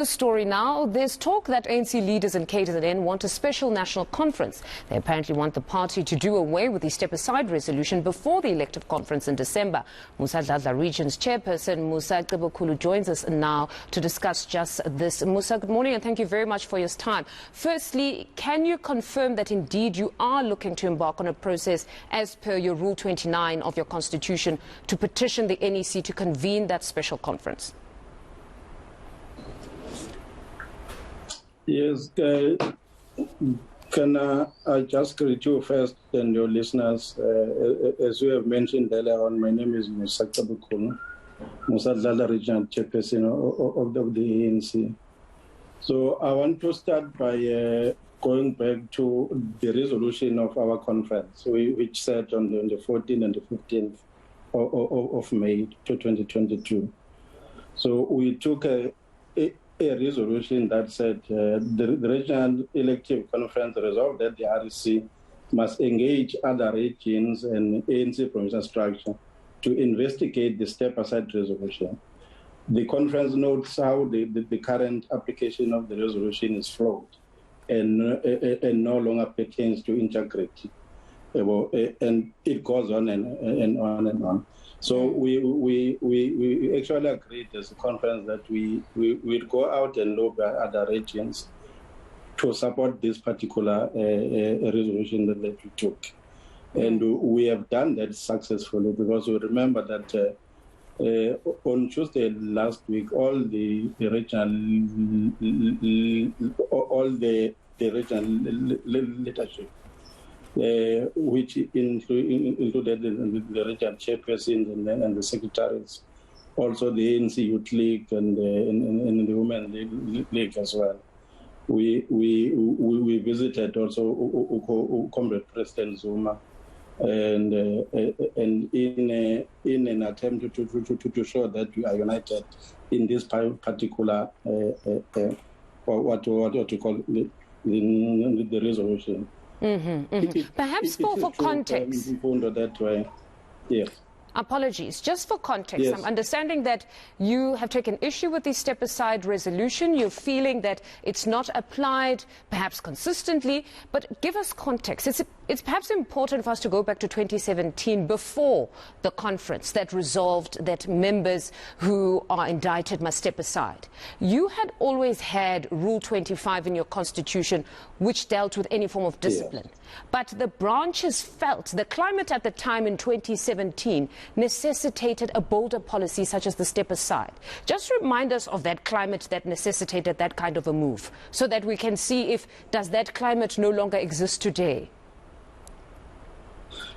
The story now, there's talk that ANC leaders in KZN want a special national conference. They apparently want the party to do away with the step-aside resolution before the elective conference in December. Musa Dladla Region's chairperson, Musa Cebekhulu, joins us now to discuss just this. Musa, good morning and thank you very much for your time. Firstly, can you confirm that indeed you are looking to embark on a process as per your Rule 29 of your constitution to petition the NEC to convene that special conference? Yes, can I just greet you first and your listeners? As you have mentioned earlier on, my name is Musa Cebekhulu, Musa Dladla Regional Chairperson of the ANC. So I want to start by going back to the resolution of our conference, which said on the 14th and the 15th of May 2022. So we took a resolution that said the regional elective conference resolved that the REC must engage other regions and ANC provincial structure to investigate the step-aside resolution. The conference notes how the current application of the resolution is flawed and no longer pertains to integrity. And it goes on and on and on. So we actually agreed as a conference that we will go out and look at other regions to support this particular resolution that we took. And we have done that successfully because we remember that on Tuesday last week, all the regional leadership, which included the regional chairperson and the secretaries, also the ANC Youth League and the Women League as well. We visited also Comrade President Zuma, and in an attempt to show that we are united in this particular what you call the resolution. Perhaps for context. That way. Yes. Apologies. Just for context, yes. I'm understanding that you have taken issue with the step-aside resolution. You're feeling that it's not applied, perhaps consistently. But give us context. It's perhaps important for us to go back to 2017, before the conference that resolved that members who are indicted must step aside. You had always had Rule 25 in your constitution, which dealt with any form of discipline. Yes. But the branches felt the climate at the time in 2017 necessitated a bolder policy such as the step aside. Just remind us of that climate that necessitated that kind of a move, so that we can see if does that climate no longer exist today.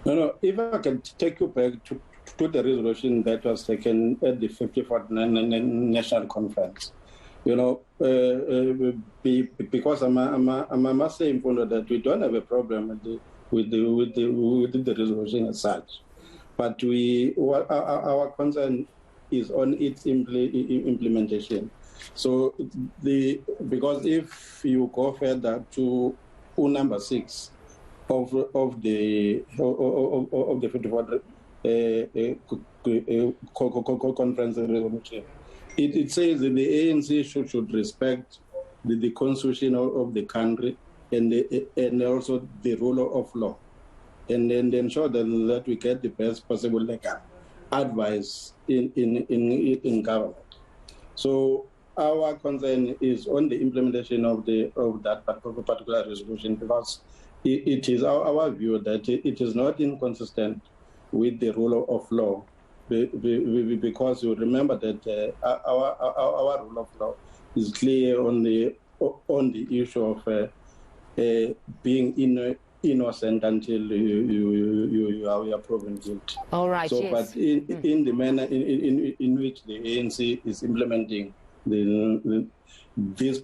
No, if I can take you back to the resolution that was taken at the 54th National Conference. You know, because I must say, Mfundo, that we don't have a problem with the resolution as such. But our concern is on its implementation. So, because if you go further to number 6 of the 54th conference resolution, it says that the ANC should respect the constitution of the country and also the rule of law, and then ensure that we get the best possible legal advice in government. So our concern is on the implementation of that particular resolution, because it is our view that it is not inconsistent with the rule of law, because you remember that our rule of law is clear on the issue of being innocent until you are proven guilty. All right. So, yes. But in the manner in which the ANC is implementing this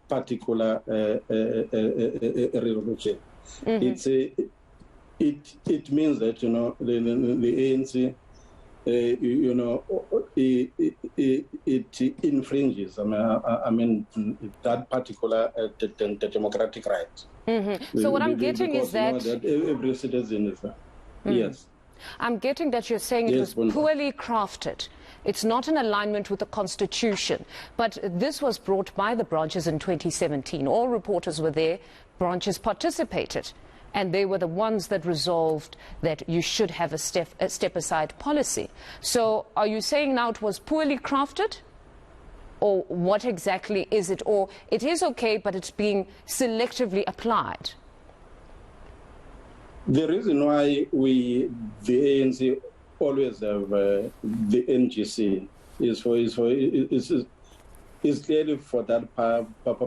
particular resolution, it means that the ANC it infringes. I mean that particular democratic right. So what I'm getting is that every citizen is yes. I'm getting that you're saying it was poorly crafted. It's not in alignment with the Constitution. But this was brought by the branches in 2017. All reporters were there. Branches participated. And they were the ones that resolved that you should have a step-aside policy. So are you saying now it was poorly crafted? Or what exactly is it? Or it is okay, but it's being selectively applied? The reason why the ANC always have the NGC is clearly for that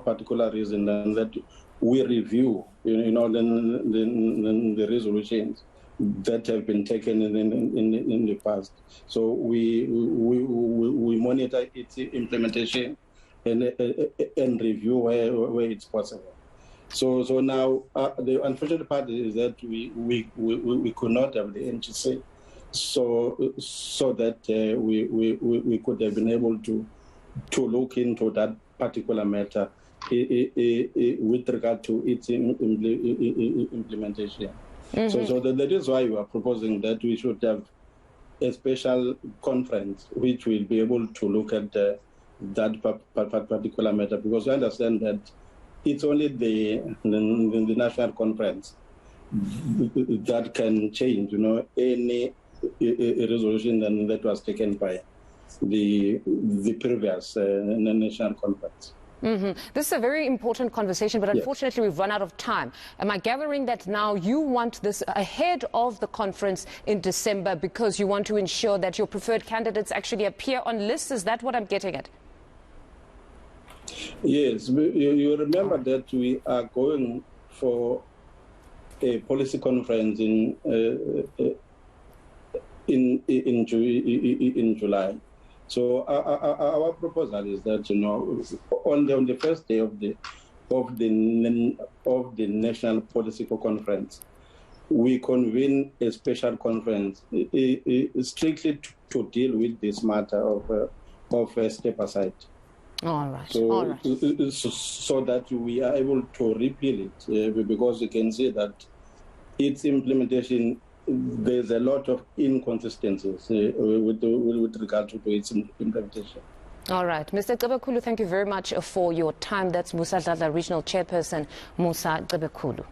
particular reason, and that we review, the resolutions that have been taken in the past. So we monitor its implementation and review where it's possible. So now the unfortunate part is that we could not have the NGC, so that we could have been able to look into that particular matter with regard to its implementation. Mm-hmm. So that is why we are proposing that we should have a special conference which will be able to look at that particular matter, because we understand that it's only the national conference that can change, any resolution that was taken by the previous national conference. Mm-hmm. This is a very important conversation, but unfortunately we've run out of time. Am I gathering that now you want this ahead of the conference in December because you want to ensure that your preferred candidates actually appear on lists? Is that what I'm getting at? Yes, you remember that we are going for a policy conference in July. So our proposal is that on the first day of the national political conference, we convene a special conference strictly to deal with this matter of a step aside. All right. So that we are able to repeal it, because you can see that its implementation, there's a lot of inconsistencies with regard to its implementation. All right. Mr. Cebekhulu, thank you very much for your time. That's Musa Dladla, Regional Chairperson, Musa Cebekhulu.